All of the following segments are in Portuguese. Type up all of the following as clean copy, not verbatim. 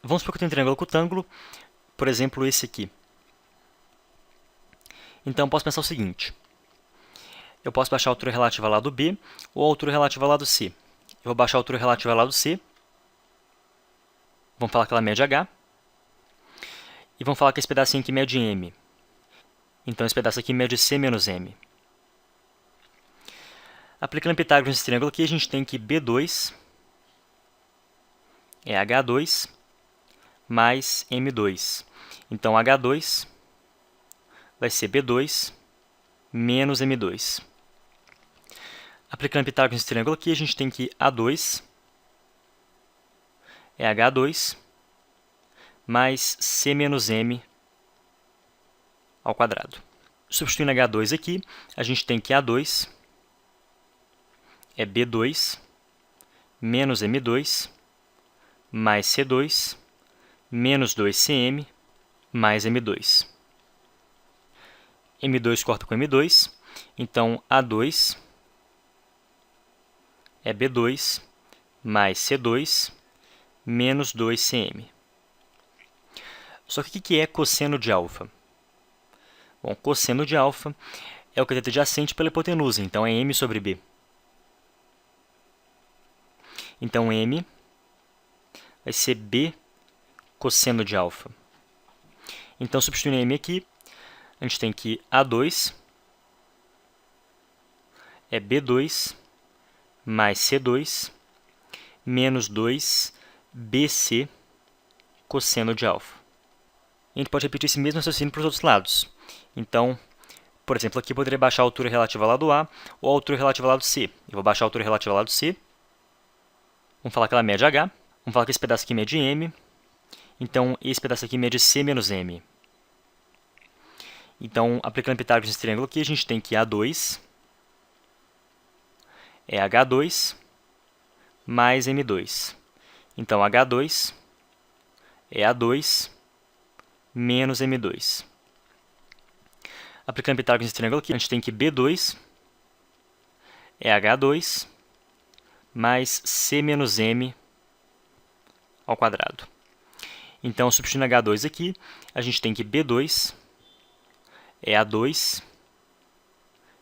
Vamos supor que eu tenho um triângulo cutângulo, por exemplo, esse aqui. Então, eu posso pensar o seguinte. Eu posso baixar a altura relativa ao lado B ou a altura relativa ao lado C. Eu vou baixar a altura relativa ao lado C. Vamos falar que ela mede H. E vamos falar que esse pedacinho aqui mede M. Então, esse pedaço aqui mede C menos M. Aplicando Pitágoras nesse triângulo aqui, a gente tem que B2 é H2 mais M2. Então, H2 vai ser B2 menos M2. Aplicando Pitágoras nesse triângulo aqui, a gente tem que A2 é H2 mais C menos M ao quadrado. Substituindo H2 aqui, a gente tem que A2 é B2 menos M2 mais C2 menos 2CM mais M2. M2 corta com M2, então A2 é B2 mais C2 menos 2CM. Só que o que é cosseno de alfa? Bom, cosseno de alfa é o cateto adjacente pela hipotenusa, então é M sobre B. Então M vai ser B cosseno de alfa. Então, substituindo M aqui, a gente tem que A2 é B2 mais C2 menos 2BC cosseno de alfa. E a gente pode repetir esse mesmo raciocínio para os outros lados. Então, por exemplo, aqui eu poderia baixar a altura relativa ao lado A ou a altura relativa ao lado C. Eu vou baixar a altura relativa ao lado C. Vamos falar que ela mede H. Vamos falar que esse pedaço aqui mede M. Então, esse pedaço aqui mede C menos M. Então, aplicando Pitágoras nesse triângulo aqui, a gente tem que A2 é H2 mais M2. Então, H2 é A2 menos M2. Aplicando Pitágoras nesse triângulo aqui, a gente tem que B2 é H2 mais C menos M ao quadrado. Então, substituindo H2 aqui, a gente tem que B2 é A2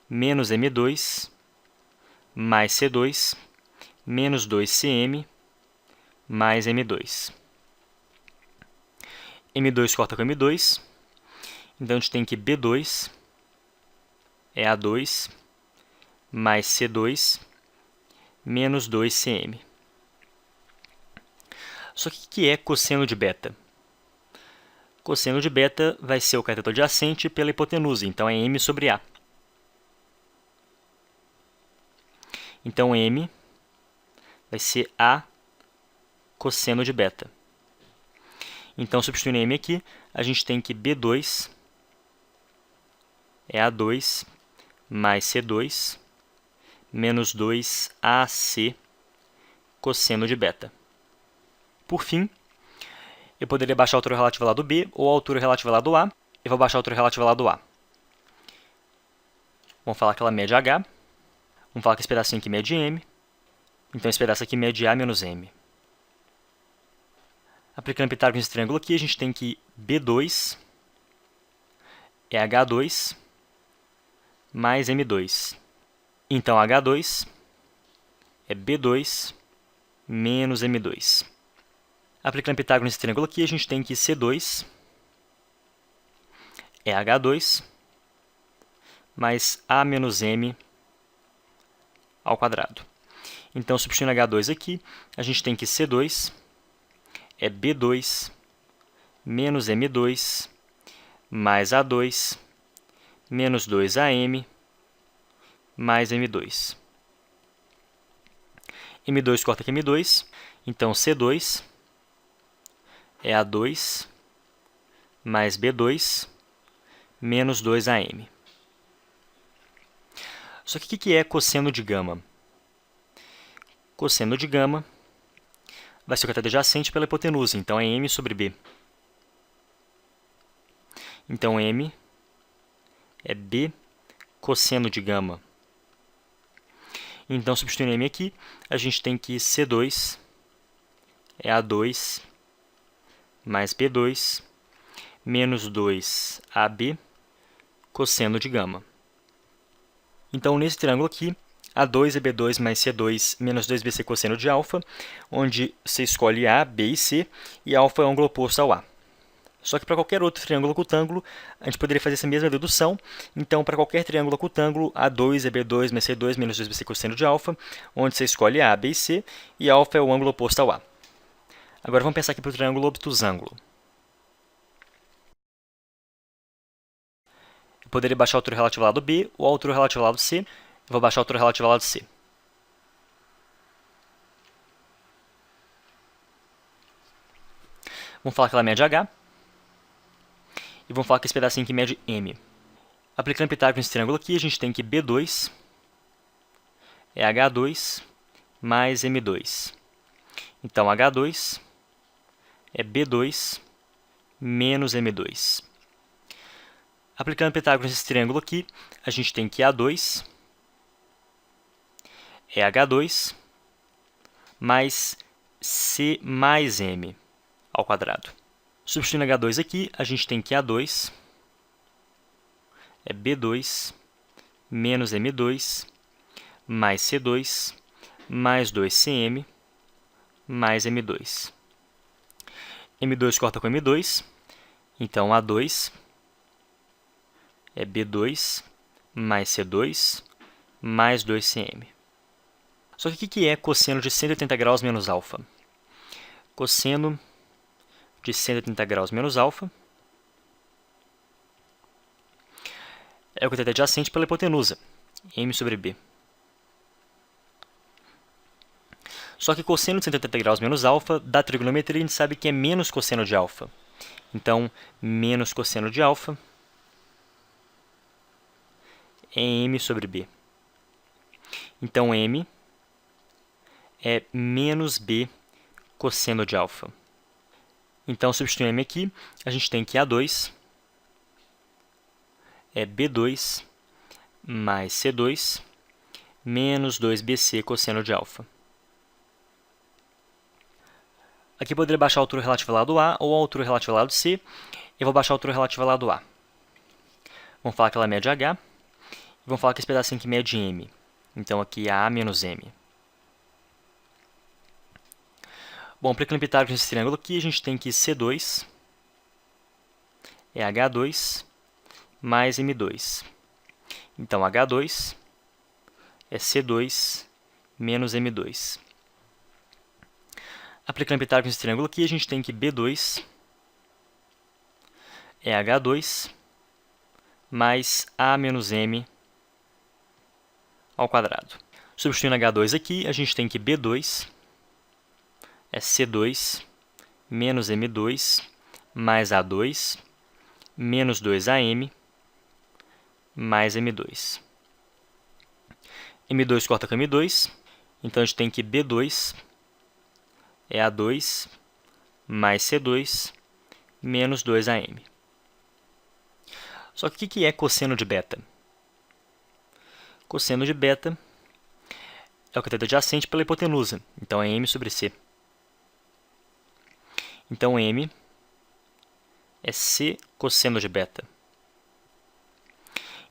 menos M2 mais C2 menos 2CM mais M2. M2 corta com M2, então a gente tem que B2 é A2 mais C2 menos 2CM. Só que o que é cosseno de beta? Cosseno de beta vai ser o cateto adjacente pela hipotenusa, então é M sobre A. Então M vai ser A cosseno de beta. Então, substituindo M aqui, a gente tem que B2 é A2 mais C2 menos 2AC cosseno de beta. Por fim, eu poderia baixar a altura relativa ao lado B ou a altura relativa ao lado A. Eu vou baixar a altura relativa ao lado A. Vamos falar que ela mede H. Vamos falar que esse pedacinho aqui mede M. Então, esse pedaço aqui mede A menos M. Aplicando Pitágoras nesse triângulo aqui, a gente tem que B2 é H2 mais M2. Então, H2 é B2 menos M2. Aplicando Pitágoras nesse triângulo aqui, a gente tem que C2 é H2 mais A menos M ao quadrado. Então, substituindo H2 aqui, a gente tem que C2 é B2 menos M2 mais A2 menos 2AM mais M2. M2 corta com M2, então C2 é A2 mais B2 menos 2AM. Só que o que é cosseno de gama? Cosseno de gama vai ser o cateto adjacente pela hipotenusa, então é M sobre B. Então M é B cosseno de gama. Então, substituindo M aqui, a gente tem que C2 é A2 mais B2 menos 2AB cosseno de gama. Então, nesse triângulo aqui, A2 é B2 mais C2 menos 2BC cosseno de alfa, onde você escolhe A, B e C, e alfa é o ângulo oposto ao A. Só que para qualquer outro triângulo ocutângulo, a gente poderia fazer essa mesma dedução. Então, para qualquer triângulo ocutângulo, A2 é B2 mais C2 menos 2BC cosseno de alfa, onde você escolhe A, B e C, e alfa é o ângulo oposto ao A. Agora, vamos pensar aqui para o triângulo obtusângulo. Eu poderia baixar a altura relativa ao lado B ou a altura relativa ao lado C. Eu vou baixar a altura relativa ao lado C. Vamos falar que ela mede H. E vamos falar que esse pedacinho aqui mede M. Aplicando Pitágoras nesse triângulo aqui, a gente tem que B2 é H2 mais M2. Então, H2 é B2 menos M2. Aplicando Pitágoras nesse triângulo aqui, a gente tem que A2 é H2 mais C mais M ao quadrado. Substituindo H2 aqui, a gente tem que A2 é B2 menos M2 mais C2 mais 2CM mais M2. M2 corta com M2, então A2 é B2 mais C2 mais 2CM. Só que o que é cosseno de 180 graus menos alfa? Cosseno de 180 graus menos alfa é o cateto adjacente pela hipotenusa, M sobre B. Só que cosseno de 180 graus menos alfa, da trigonometria, a gente sabe que é menos cosseno de alfa. Então, menos cosseno de alfa é M sobre B. Então, M é menos B cosseno de alfa. Então, substituindo M aqui, a gente tem que A2 é B2 mais C2 menos 2BC cosseno de alfa. Aqui poderia baixar a altura relativa ao lado A ou a altura relativa ao lado C. Eu vou baixar a altura relativa ao lado A. Vamos falar que ela mede H. E vamos falar que esse pedacinho aqui mede M. Então, aqui é A menos M. Bom, aplicando Pitágoras nesse triângulo aqui, a gente tem que C2 é H2 mais M2. Então, H2 é C2 menos M2. Aplicando Pitágoras nesse triângulo aqui, a gente tem que B2 é H2 mais A menos M ao quadrado. Substituindo H2 aqui, a gente tem que B2 é C2 menos M2 mais A2 menos 2AM mais M2. M2 corta com M2, então a gente tem que B2 é A2 mais C2 menos 2AM. Só que o que é cosseno de beta? Cosseno de beta é o cateto adjacente pela hipotenusa, então é M sobre C. Então, M é C cosseno de beta.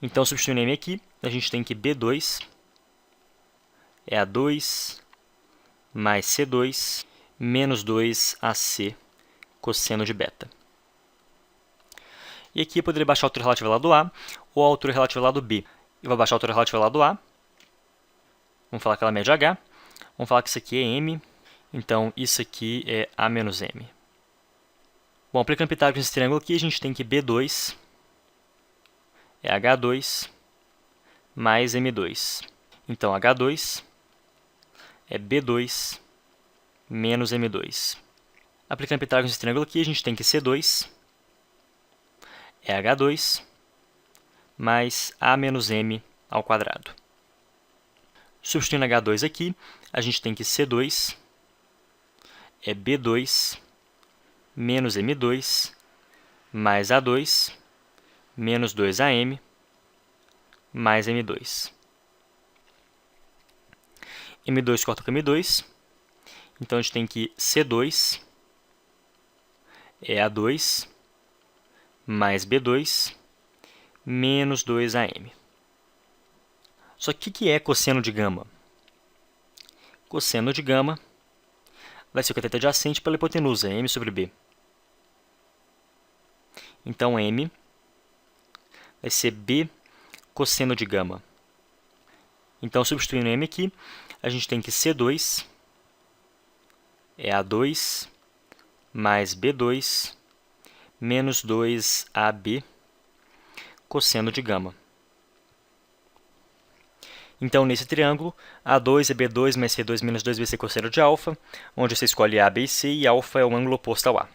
Então, substituindo M aqui, a gente tem que B2 é A2 mais C2 menos 2AC cosseno de beta. E aqui eu poderia baixar a altura relativa ao lado A ou a altura relativa ao lado B. Eu vou baixar a altura relativa ao lado A. Vamos falar que ela mede H. Vamos falar que isso aqui é M. Então, isso aqui é A menos M. Bom, aplicando Pitágoras nesse triângulo aqui, a gente tem que B2 é H2 mais M2. Então, H2 é B2 menos M2. Aplicando Pitágoras nesse triângulo aqui, a gente tem que C2 é H2 mais A menos M ao quadrado. Substituindo H2 aqui, a gente tem que C2 é B2 menos M2 mais A2 menos 2AM mais M2. M2 corta com M2, então a gente tem que C2 é A2 mais B2 menos 2AM. Só que o que é cosseno de gama? Cosseno de gama vai ser o cateto adjacente pela hipotenusa, M sobre B. Então, M vai ser B cosseno de gama. Então, substituindo M aqui, a gente tem que C2 é A2 mais B2 menos 2AB cosseno de gama. Então, nesse triângulo, A2 é B2 mais C2 menos 2BC cosseno de alfa, onde você escolhe A, B e C, e alfa é o ângulo oposto ao A.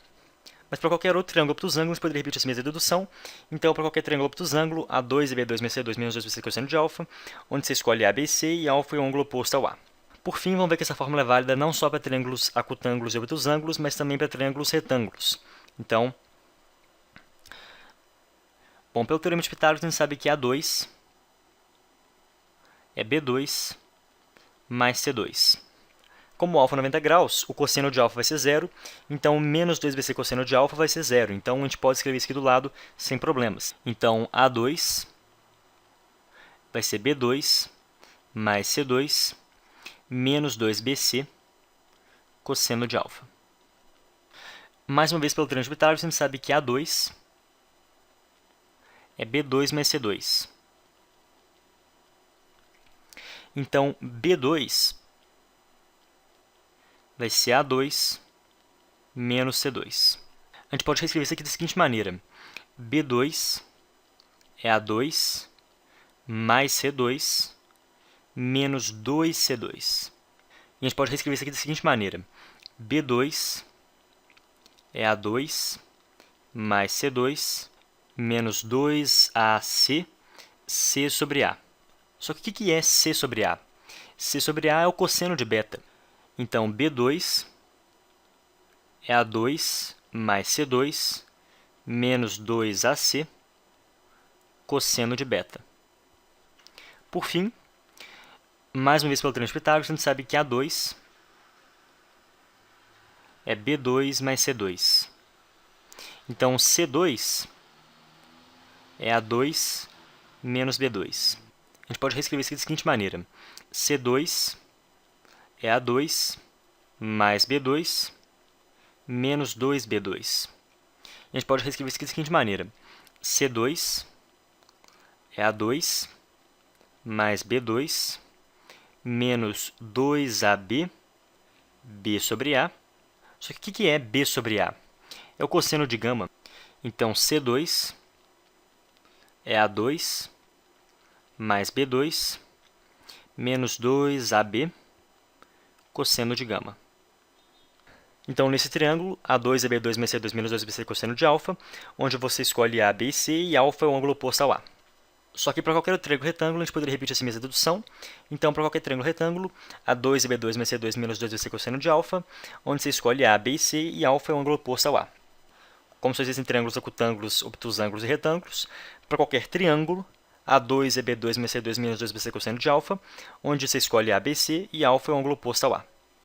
Mas para qualquer outro triângulo obtusângulo, a gente poderia repetir essa mesma dedução. Então, para qualquer triângulo obtusângulo, A2 é B2 mais C2 menos 2BC cosseno de alfa, onde você escolhe A, B e C, e alfa é o ângulo oposto ao A. Por fim, vamos ver que essa fórmula é válida não só para triângulos acutângulos e obtusângulos, mas também para triângulos retângulos. Então, bom, pelo teorema de Pitágoras, a gente sabe que A2 é B2 mais C2. Como o alfa é 90 graus, o cosseno de alfa vai ser zero, então menos 2BC cosseno de alfa vai ser zero. Então, a gente pode escrever isso aqui do lado sem problemas. Então, A2 vai ser B2 mais C2 menos 2BC cosseno de alfa. Mais uma vez, pelo teorema de Pitágoras, a gente sabe que A2 é B2 mais C2. Então, B2 vai ser A2 menos C2. A gente pode reescrever isso aqui da seguinte maneira. B2 é A2 mais C2 menos 2C2. E a gente pode reescrever isso aqui da seguinte maneira. B2 é A2 mais C2 menos 2AC C sobre A. Só que o que é C sobre A? C sobre A é o cosseno de beta. Então, B2 é A2 mais C2 menos 2AC cosseno de beta. Por fim, mais uma vez pelo teorema de Pitágoras, a gente sabe que A2 é B2 mais C2. Então, C2 é A2 menos B2. A gente pode reescrever isso aqui da seguinte maneira. C2 é A2 mais B2 menos 2B2. A gente pode reescrever isso aqui da seguinte maneira. C2 é A2 mais B2 menos 2AB B sobre A. Só que o que é B sobre A? É o cosseno de gama. Então, C2 é A2 mais B2 menos 2AB cosseno de gama. Então, nesse triângulo, A2 é B2 mais C2 menos 2BC cosseno de alfa, onde você escolhe A, B e C, e alfa é o ângulo oposto ao A. Só que para qualquer outro triângulo retângulo, a gente poderia repetir essa mesma dedução. Então, para qualquer triângulo retângulo, A2 é B2 mais C2 menos 2BC cosseno de alfa, onde você escolhe A, B e C, e alfa é o ângulo oposto ao A. Como só existem triângulos acutângulos, obtusângulos e retângulos, para qualquer triângulo, A2 é B2 mais C2 menos 2BC cosseno de alfa, onde você escolhe A, B e C, e alfa é o ângulo oposto ao A.